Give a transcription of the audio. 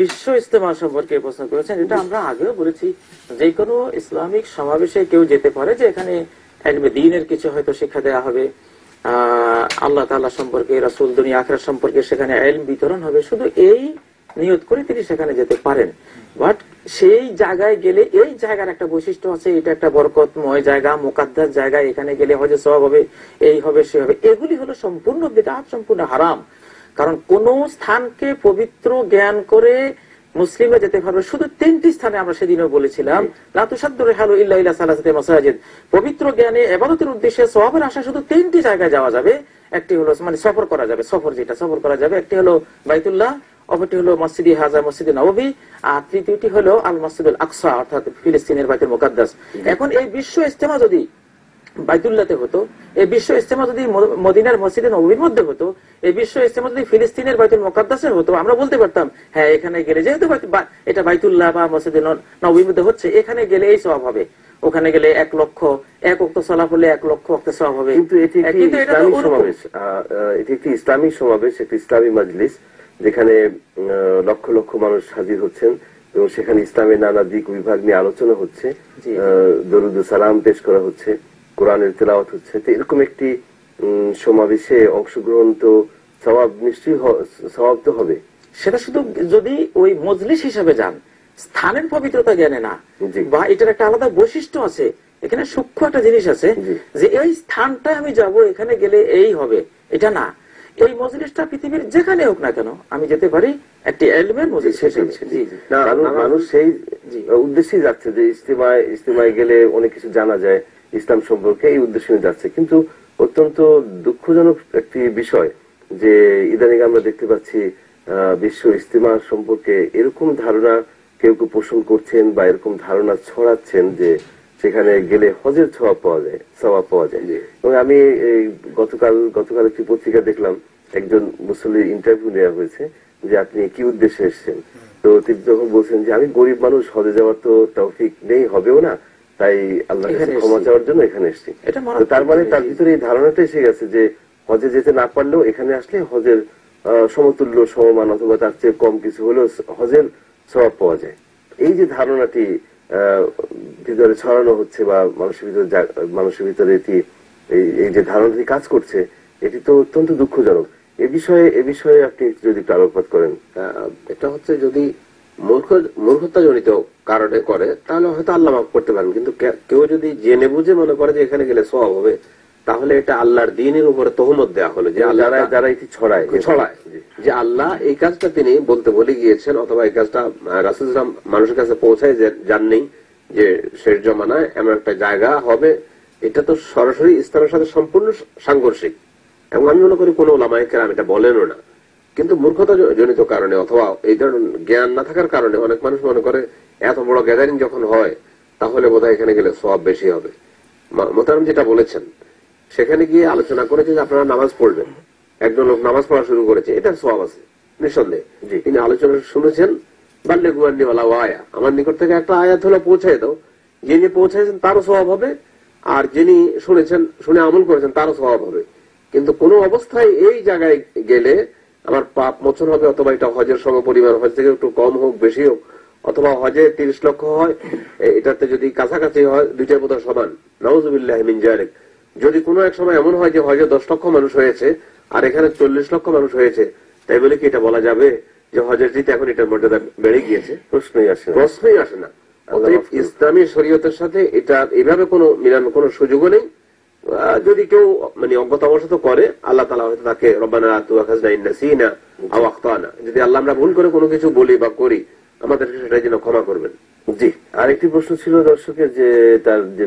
বিশ্ব ইজতেমা সম্পর্কে প্রশ্ন করেছেন। এটা আমরা আগেও বলেছি, যে কোনো ইসলামিক সমাবেশে কেউ যেতে পারে, যে এখানে ইলমে দ্বীনের কিছু হয়তো শিক্ষা দেওয়া হবে, আল্লাহ তাআলা সম্পর্কে, রাসূল, দুনিয়া আখিরাত সম্পর্কে সেখানে ইলম বিতরণ হবে, শুধু এই নিয়ত করে তিনি সেখানে যেতে পারেন। বাট সেই জায়গায় গেলে, এই জায়গার একটা বৈশিষ্ট্য আছে, এটা একটা বরকতময় জায়গা, মুকাদ্দাস জায়গা, এখানে গেলে হজে সওয়াব হবে, এই হবে, সে হবে, এগুলি হলো সম্পূর্ণ বিদআত, সম্পূর্ণ হারাম। কারণ কোন স্থানকে পবিত্র জ্ঞান করে মুসলিমরা যেতে পারবে শুধু তিনটি স্থানে। আমরা সেদিনও বলেছিলাম, লা তুসাদ্দু রিহালু ইল্লা ইলা সালাসাতি মাসাজিদ, পবিত্র জ্ঞানে ইবাদতের উদ্দেশ্যে সওয়াবের আশা শুধু তিনটি জায়গায় যাওয়া যাবে। একটি হলো মানে সফর করা যাবে, সফর করা যাবে, একটি হলো বাইতুল্লাহ, অপরটি হলো মসজিদে হাজা, মসজিদে নববী, আর তৃতীয়টি হলো আল মসজিদুল আকসা, অর্থাৎ ফিলিস্তিনের বাইতুল মুকাদ্দাস। এখন এই বিশ্ব ইজতেমা যদি বাইতুল্লাহতে হতো, এই বিশ্ব ইজতেমা যদি মদিনার মসজিদে নববীর মধ্যে হতো, এই বিশ্ব ইজতেমা যদি ফিলিস্তিনের বাইতুল মুকাদ্দাসের হতো, আমরা বলতে পারতাম হ্যাঁ এখানে গেলে, যেহেতু এটা বাইতুল্লাহ বা মসজিদে নববীর মধ্যে হচ্ছে, এখানে গেলে এই সওয়াব হবে, ওখানে গেলে 1 লক্ষ, 1 ওয়াক্ত সালাত হলে 1 লক্ষ ওয়াক্ত সওয়াব হবে। কিন্তু এটি একটি ইসলামী সমাবেশ, এটি একটি ইসলামী সমাবেশ, একটি ইসলামী মাজলিস, যেখানে লক্ষ লক্ষ মানুষ হাজির হচ্ছেন এবং সেখানে ইসলামের নানা দিক বিভাগ নিয়ে আলোচনা হচ্ছে, দরুদ ও সালাম পেশ করা হচ্ছে, কোরআনের তেলাওয়াত হচ্ছে। তো এরকম একটি সমাবেশে অংশগ্রহণ তো সওয়াব, নিশ্চয়ই সওয়াব তো হবে। সেটা শুধু যদি ওই মজলিস হিসাবে যান, স্থানের পবিত্রতা জ্ঞানে না, বা এটার একটা আলাদা বৈশিষ্ট্য আছে, এখানে সূক্ষ্ম একটা জিনিস আছে যে এই স্থানটায় আমি যাব, এখানে গেলে এই হবে, এটা না। এই মজলিসটা পৃথিবীর যেখানে হোক না কেন আমি যেতে পারি, একটি ইলমের মজলিস। মানুষ সেই উদ্দেশ্যেই যাচ্ছে যে ইজতেমায় গেলে অনেক কিছু জানা যায় ইসলাম সম্পর্কে, এই উদ্দেশ্যে যাচ্ছে। কিন্তু অত্যন্ত দুঃখজনক একটি বিষয় যে ইদানিং আমরা দেখতে পাচ্ছি বিশ্ব ইজতেমা সম্পর্কে এরকম ধারণা কেউ কেউ পোষণ করছেন বা এরকম ধারণা ছড়াচ্ছেন যে সেখানে গেলে হজের সওয়াব পাওয়া যায়। এবং আমি গতকাল একটি পত্রিকা দেখলাম, একজন মুসল্লির ইন্টারভিউ নেওয়া হয়েছে যে আপনি কি উদ্দেশ্যে এসেছেন। তো তিনি যখন বলছেন যে আমি গরিব মানুষ, হজে যাওয়ার তো তৌফিক নেই, হবেও না, তাই আল্লাহর কাছে ক্ষমা চাওয়ার জন্য এখানে এসেছি। তার মানে তার ভিতরে এই ধারণাটা এসে গেছে যে হজে যেতে না পারলেও এখানে আসলে হজের সমতুল্য, সমমান অথবা তার চেয়ে কম কিছু হলেও হজের সওয়াব পাওয়া যায়। এই যে ধারণাটি ভিতরে ছড়ানো হচ্ছে বা মানুষের ভিতরে এটি এই যে ধারণাটি কাজ করছে, এটি তো অত্যন্ত দুঃখজনক। এ বিষয়ে আপনি যদি একটু আলোকপাত করেন। এটা হচ্ছে যদি মূর্খতা জনিত কারণে করে তাহলে হয়তো আল্লাহ মাফ করতে পারেন, কিন্তু কেউ যদি জেনে বুঝে মনে করে যে এখানে গেলে সওয়াব হবে, তাহলে এটা আল্লাহর দ্বীনের উপরে তহমত দেওয়া হলো, যে যারা এটি ছড়ায় যে আল্লাহ এই কাজটা তিনি বলতে বলে গিয়েছেন, অথবা এই কাজটা রাসূল মানুষের কাছে পৌঁছায় যাননি, যে শেষ জমানায় এমন একটা জায়গা হবে। এটা তো সরাসরি ইসলামের সাথে সম্পূর্ণ সাংঘর্ষিক, এবং আমি মনে করি কোন ওলামায়ে কেরাম এটা বলেনও না। কিন্তু মূর্খতা জনিত কারণে অথবা এই ধরনের জ্ঞান না থাকার কারণে অনেক মানুষ মনে করে এত বড় গ্যাদারিং যখন হয় তাহলে বোধহয় এখানে গেলে সওয়াব বেশি হবে। মোহতারাম যেটা বলেছেন, সেখানে গিয়ে আলোচনা করেছে যে আপনারা নামাজ পড়বেন, একজন লোক নামাজ পড়া শুরু করেছে, এটা সওয়াব আছে নিঃসন্দেহে। তিনি আলোচনা শুনেছেন, বাল্লে গুয়ান্নি ওয়ালা আয়া, আমার নিকট থেকে একটা আয়াত হলো পৌঁছায় দাও, যিনি পৌঁছাইছেন তারও সওয়াব হবে, আর যিনি শুনেছেন, শুনে আমল করেছেন তারও সওয়াব হবে। কিন্তু কোন অবস্থায় এই জায়গায় গেলে আমার পাপ মোচন হবে, অথবা এটা হজের সম পরিমাণ, হজ থেকে একটু কম হোক বেশি হোক, অথবা হজে 30 লক্ষ হয়, এটাতে যদি কাছাকাছি হয়, দুইটার বোধহয় সমান, নাউযুবিল্লাহি মিন যালিক। যদি কোনো এক সময় এমন হয় যে হজে 10 লক্ষ মানুষ হয়েছে আর এখানে 40 লক্ষ মানুষ হয়েছে, তাই বলে কি এটা বলা যাবে যে হজের জিতে এখন এটার মর্যাদা বেড়ে গিয়েছে? প্রশ্নই আসে না। অতএব ইসলামী শরীয়তের সাথে এটা এভাবে কোনো মিলানোর কোনো সুযোগও নেই। যদি কেউ মানে অজ্ঞতাবশত করে, আল্লাহ তাআলা হয়তো তাকে রব্বানা লা তুআখিযনা ইন নাসিনা আও আখতানা, যদি আল্লাহ আমরা ভুল করে কোনো কিছু বলি বা করি, আমাদেরকে সেটার জন্য ক্ষমা করবেন। জি, আরেকটি প্রশ্ন ছিল দর্শকের, যে তার যে